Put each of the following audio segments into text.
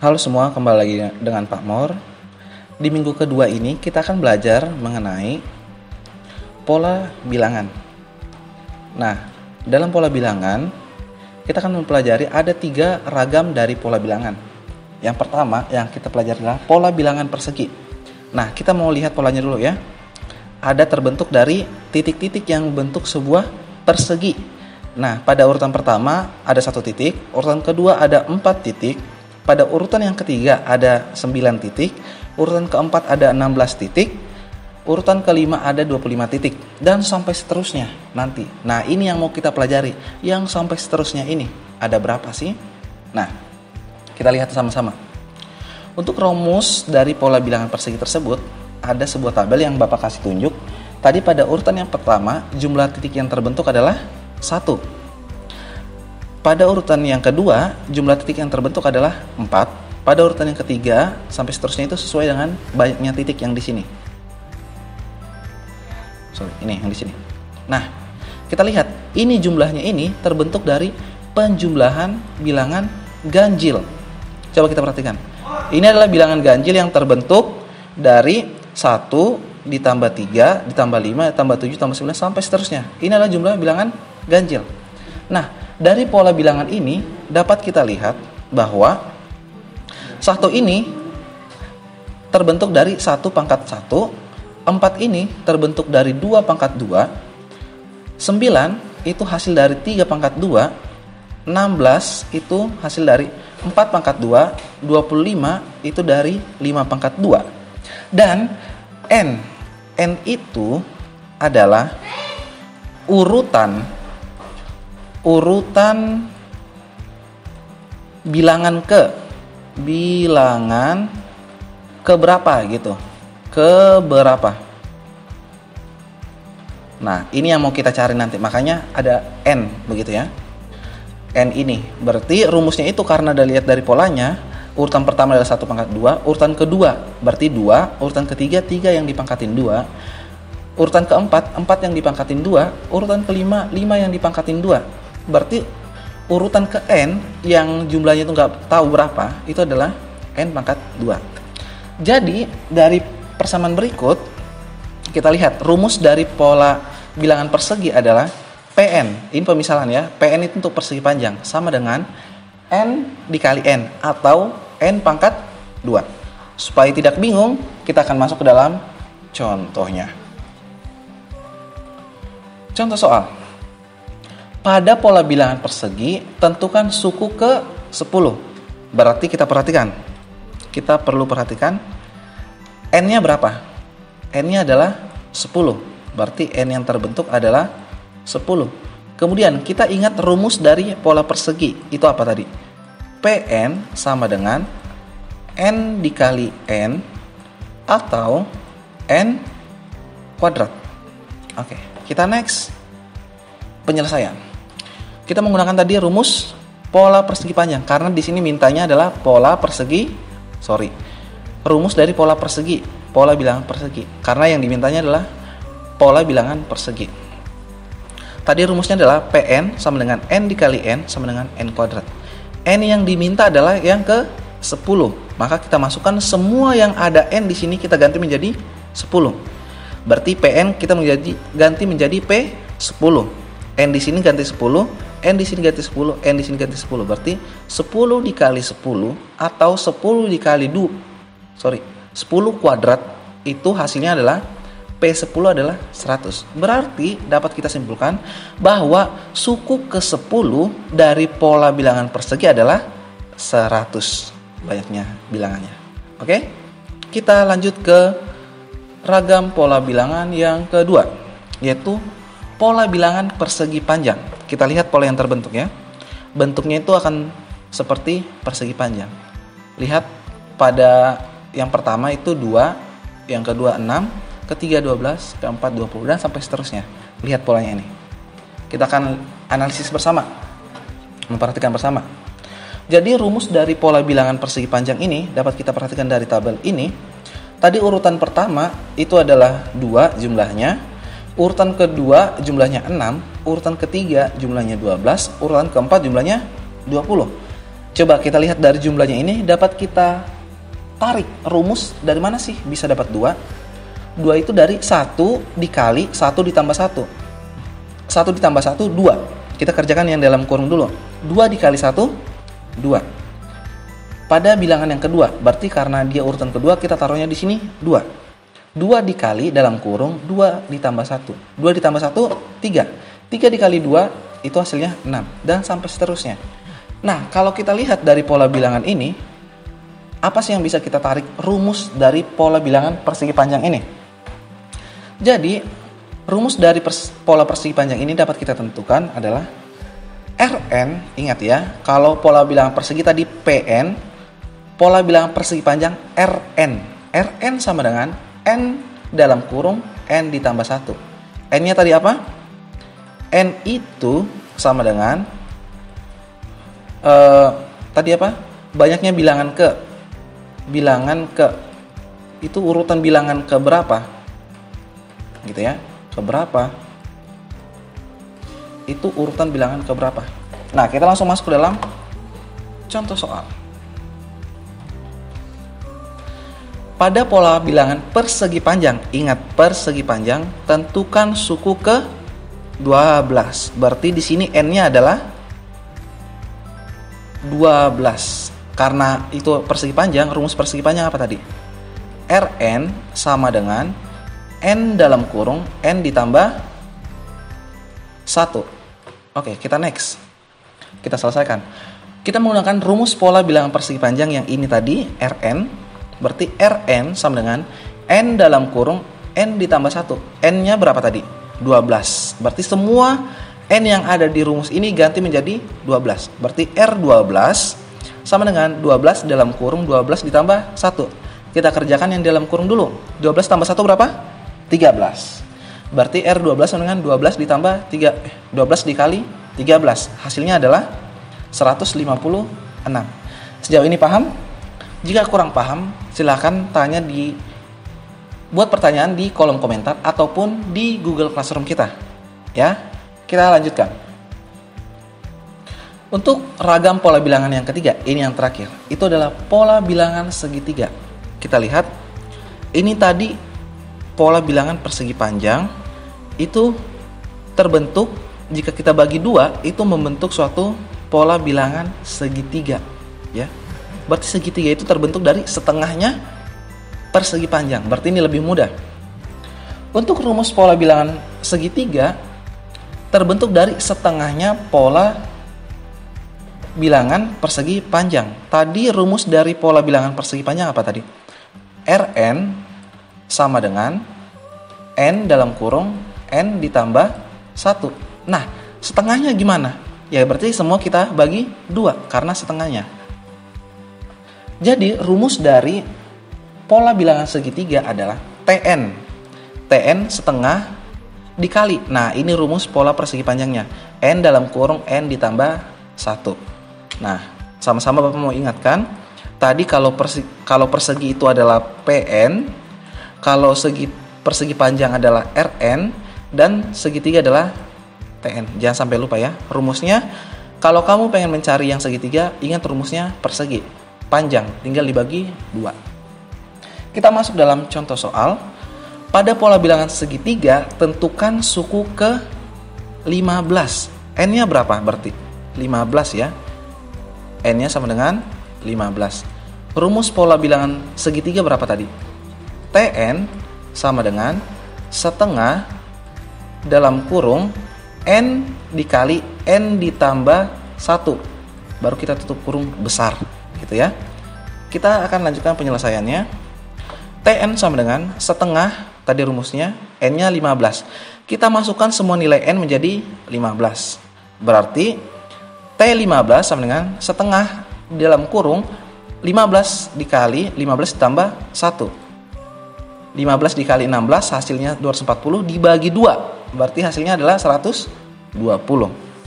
Halo semua, kembali lagi dengan Pak Mor. Di minggu kedua ini kita akan belajar mengenai pola bilangan. Nah, dalam pola bilangan kita akan mempelajari ada 3 ragam dari pola bilangan. Yang pertama yang kita pelajari adalah pola bilangan persegi. Nah, kita mau lihat polanya dulu ya. Ada terbentuk dari titik-titik yang membentuk sebuah persegi. Nah, pada urutan pertama ada 1 titik, urutan kedua ada 4 titik, pada urutan yang ketiga ada 9 titik, urutan keempat ada 16 titik, urutan kelima ada 25 titik, dan sampai seterusnya nanti. Nah, ini yang mau kita pelajari. Yang sampai seterusnya ini ada berapa sih? Nah, kita lihat sama-sama. Untuk rumus dari pola bilangan persegi tersebut, ada sebuah tabel yang Bapak kasih tunjuk. Tadi pada urutan yang pertama, jumlah titik yang terbentuk adalah 1. Pada urutan yang kedua, jumlah titik yang terbentuk adalah 4. Pada urutan yang ketiga, sampai seterusnya itu sesuai dengan banyaknya titik yang di sini. Ini yang di sini. Nah, kita lihat, ini jumlahnya ini terbentuk dari penjumlahan bilangan ganjil. Coba kita perhatikan. Ini adalah bilangan ganjil yang terbentuk dari 1 ditambah 3, ditambah 5, ditambah 7, ditambah 9, sampai seterusnya. Ini adalah jumlah bilangan ganjil. Nah, dari pola bilangan ini dapat kita lihat bahwa 1 ini terbentuk dari 1 pangkat 1, 4 ini terbentuk dari 2 pangkat 2, 9 itu hasil dari 3 pangkat 2, 16 itu hasil dari 4 pangkat 2, 25 itu dari 5 pangkat 2. Dan N itu adalah urutan bilangan ke berapa gitu. Ke berapa. Nah, ini yang mau kita cari nanti. Makanya ada N begitu ya. N ini. Berarti rumusnya itu karena udah lihat dari polanya, urutan pertama adalah 1 pangkat 2, urutan kedua berarti 2, urutan ketiga 3 yang dipangkatin 2, urutan keempat 4 yang dipangkatin 2, urutan kelima 5 yang dipangkatin 2. Berarti urutan ke N yang jumlahnya itu nggak tahu berapa, itu adalah N pangkat 2. Jadi dari persamaan berikut kita lihat rumus dari pola bilangan persegi adalah PN. Ini pemisahan ya. PN itu untuk persegi panjang sama dengan N dikali N atau N pangkat 2. Supaya tidak bingung, kita akan masuk ke dalam contohnya. Contoh soal. Pada pola bilangan persegi, tentukan suku ke 10. Berarti kita perlu perhatikan N-nya berapa? N-nya adalah 10. Berarti N yang terbentuk adalah 10. Kemudian kita ingat rumus dari pola persegi. Itu apa tadi? PN sama dengan N dikali N atau N kuadrat. Oke, kita next. Penyelesaian. Kita menggunakan tadi rumus pola persegi panjang karena di sini mintanya adalah rumus dari pola persegi, pola bilangan persegi. Karena yang dimintanya adalah pola bilangan persegi. Tadi rumusnya adalah PN sama dengan N dikali N sama dengan N kuadrat. N yang diminta adalah yang ke 10. Maka kita masukkan semua yang ada N di sini kita ganti menjadi 10. Berarti PN kita ganti menjadi P10. N di sini ganti 10, N di sini ganti 10, N di sini ganti 10. Berarti 10 dikali 10 atau 10 dikali 10 kuadrat itu hasilnya adalah P10 adalah 100. Berarti dapat kita simpulkan bahwa suku ke 10 dari pola bilangan persegi adalah 100 banyaknya bilangannya. Oke? Kita lanjut ke ragam pola bilangan yang kedua, yaitu pola bilangan persegi panjang. Kita lihat pola yang terbentuk ya. Bentuknya itu akan seperti persegi panjang. Lihat pada yang pertama itu 2, yang kedua 6, ketiga 12, keempat 20, dan sampai seterusnya. Lihat polanya ini. Kita akan analisis bersama. Memperhatikan bersama. Jadi rumus dari pola bilangan persegi panjang ini dapat kita perhatikan dari tabel ini. Tadi urutan pertama itu adalah 2 jumlahnya. Urutan kedua jumlahnya 6, urutan ketiga jumlahnya 12, urutan keempat jumlahnya 20. Coba kita lihat dari jumlahnya ini, dapat kita tarik rumus dari mana sih bisa dapat 2? 2 itu dari 1 dikali 1 ditambah 1. 1 ditambah 1, 2. Kita kerjakan yang dalam kurung dulu. 2 dikali 1, 2. Pada bilangan yang kedua, berarti karena dia urutan kedua, kita taruhnya di sini 2. 2 dikali dalam kurung 2 ditambah 1. 2 ditambah 1, 3. 3 dikali 2, itu hasilnya 6. Dan sampai seterusnya. Nah, kalau kita lihat dari pola bilangan ini, apa sih yang bisa kita tarik rumus dari pola bilangan persegi panjang ini? Jadi, rumus dari pola persegi panjang ini dapat kita tentukan adalah Rn, ingat ya, kalau pola bilangan persegi tadi Pn, pola bilangan persegi panjang Rn. Rn sama dengan N dalam kurung N ditambah 1. N-nya tadi apa? N itu sama dengan tadi apa? Banyaknya bilangan ke. Bilangan ke. Itu urutan bilangan ke berapa? Gitu ya. Ke berapa? Itu urutan bilangan ke berapa? Nah, kita langsung masuk ke dalam contoh soal. Pada pola bilangan persegi panjang, ingat persegi panjang, tentukan suku ke 12. Berarti di sini n-nya adalah 12. Karena itu persegi panjang, rumus persegi panjang apa tadi? Rn sama dengan n dalam kurung n ditambah 1. Oke, kita next. Kita selesaikan. Kita menggunakan rumus pola bilangan persegi panjang yang ini tadi, Rn. Berarti Rn sama dengan n dalam kurung n ditambah 1. N-nya berapa tadi? 12. Berarti semua n yang ada di rumus ini ganti menjadi 12. Berarti R12 sama dengan 12 dalam kurung 12 ditambah 1. Kita kerjakan yang dalam kurung dulu. 12 tambah 1 berapa? 13. Berarti R12 sama dengan 12 ditambah 12 dikali 13. Hasilnya adalah 156. Sejauh ini paham? Jika kurang paham, silakan buat pertanyaan di kolom komentar ataupun di Google Classroom kita. Ya, kita lanjutkan. Untuk ragam pola bilangan yang ketiga, ini yang terakhir. Itu adalah pola bilangan segitiga. Kita lihat, ini tadi pola bilangan persegi panjang itu terbentuk jika kita bagi 2 itu membentuk suatu pola bilangan segitiga, ya. Berarti segitiga itu terbentuk dari setengahnya persegi panjang. Berarti ini lebih mudah. Untuk rumus pola bilangan segitiga terbentuk dari setengahnya pola bilangan persegi panjang. Tadi rumus dari pola bilangan persegi panjang apa tadi? Rn sama dengan n dalam kurung n ditambah 1. Nah, setengahnya gimana? Ya berarti semua kita bagi 2 karena setengahnya. Jadi rumus dari pola bilangan segitiga adalah Tn. Tn setengah dikali. Nah, ini rumus pola persegi panjangnya. N dalam kurung n ditambah 1. Nah, sama-sama Bapak mau ingatkan, tadi kalau persegi itu adalah Pn, kalau persegi panjang adalah Rn, dan segitiga adalah Tn. Jangan sampai lupa ya. Rumusnya, kalau kamu pengen mencari yang segitiga, ingat rumusnya persegi panjang, tinggal dibagi 2. Kita masuk dalam contoh soal. Pada pola bilangan segitiga, tentukan suku ke 15. N-nya berapa berarti? 15 ya. N-nya sama dengan 15. Rumus pola bilangan segitiga berapa tadi? Tn sama dengan setengah dalam kurung n dikali n ditambah 1. Baru kita tutup kurung besar, gitu ya. Kita akan lanjutkan penyelesaiannya. Tn sama dengan setengah, tadi rumusnya, n-nya 15. Kita masukkan semua nilai n menjadi 15. Berarti T15 sama dengan setengah dalam kurung 15 dikali 15 ditambah 1. 15 dikali 16 hasilnya 240 dibagi 2. Berarti hasilnya adalah 120.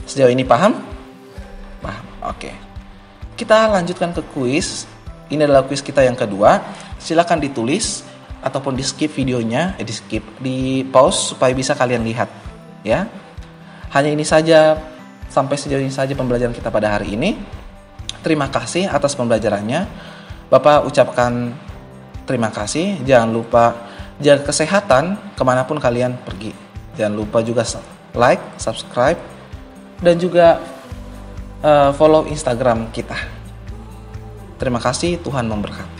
Sejauh ini paham? Paham. Oke. Kita lanjutkan ke kuis. Ini adalah kuis kita yang kedua. Silakan ditulis ataupun di skip videonya, di pause supaya bisa kalian lihat, ya. Hanya ini saja, sampai sejauh ini saja pembelajaran kita pada hari ini. Terima kasih atas pembelajarannya. Bapak ucapkan terima kasih. Jangan lupa jaga kesehatan kemanapun kalian pergi. Jangan lupa juga like, subscribe, dan juga follow Instagram kita. Terima kasih, Tuhan memberkati.